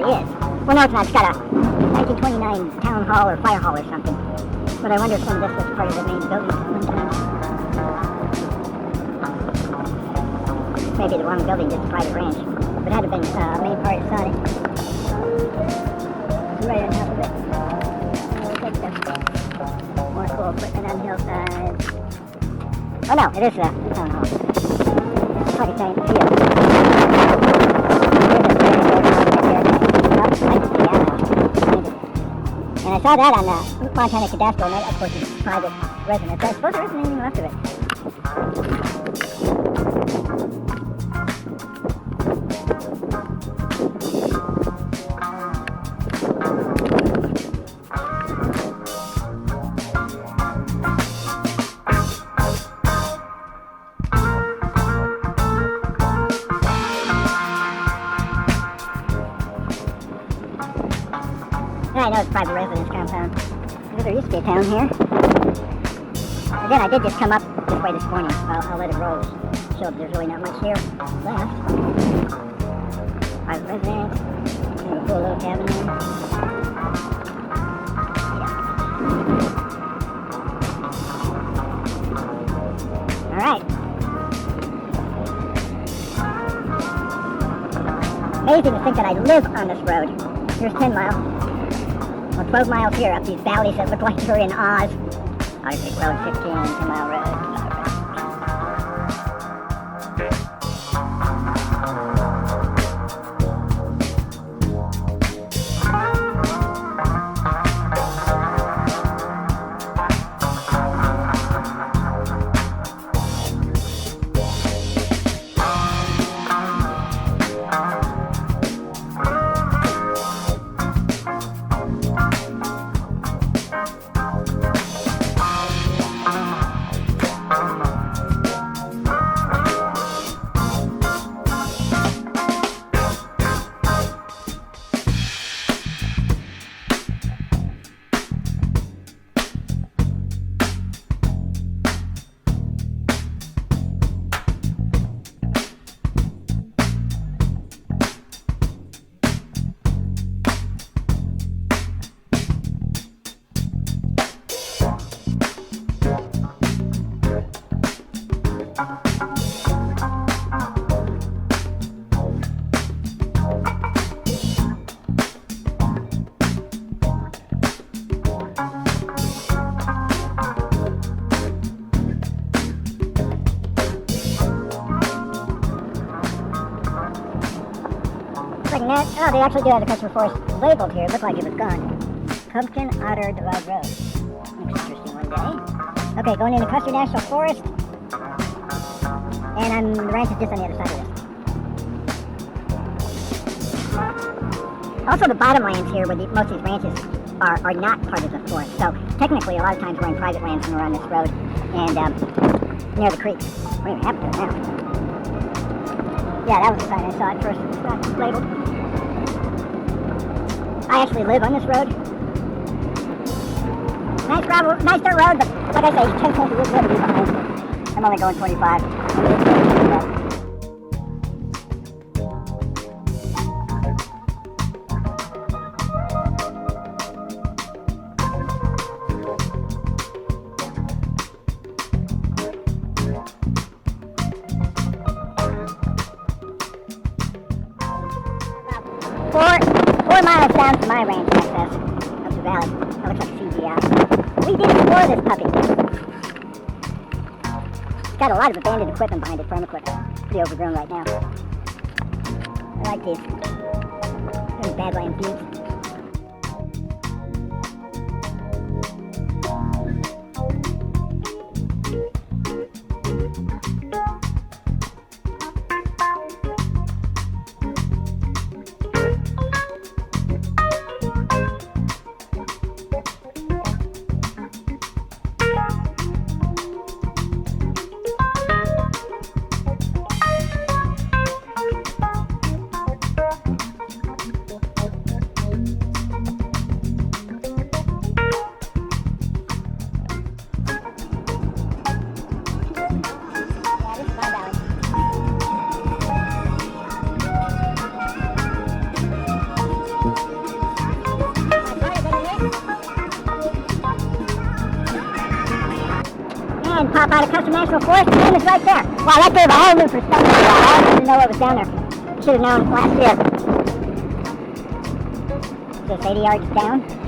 actually is. Well, no, it's not. It's got a 1929 town hall or fire hall or something. But I wonder if some of this was part of the main building at one time. Maybe the wrong building, just a private ranch. But it had to have been main part of Sonnette. Right on top of it. We'll take the more cool equipment on the hillside. Oh no, it is the town hall. It's like a giant field. And I saw that on the Montana Cadastral, and that, of course, is private residence. I suppose there isn't anything left of it. I know it's private residence compound. There used to be a town here. Again, I did just come up this way this morning. I'll let it roll. Show that there's really not much here left. Private residence. Kind of a cool little cabin there. Alright. Amazing to think that I live on this road. Here's 10 miles. Well, 12 miles here up these valleys that look like you're in Oz. Arctic Road 15, 10 Mile Road. Oh, they actually do have the Customer Forest labeled here. It looked like it was gone. Pumpkin Otter Divide Road. Looks interesting one day. Okay, going into Custer National Forest. And the ranch is just on the other side of this. Also, the bottomlands here, where most of these ranches are not part of the forest. So, technically, a lot of times we're in private lands when we're on this road. And near the creek. What even happened to it now? Yeah, that was the sign I saw at first. It's not labeled. I actually live on this road. Nice dirt road, but like I say, 10 cents a week behind. I'm only going 25. 4 miles down from my ranch access, up the valley. That looks like CGI. We did explore this puppy. It's got a lot of abandoned equipment behind it, farm equipment. Pretty overgrown right now. I like these. These Badland Buttes. pop out of Custer National Forest. The name is right there. Wow, that gave a whole new perspective. I didn't know what was down there. Should have known last year. Just 80 yards down.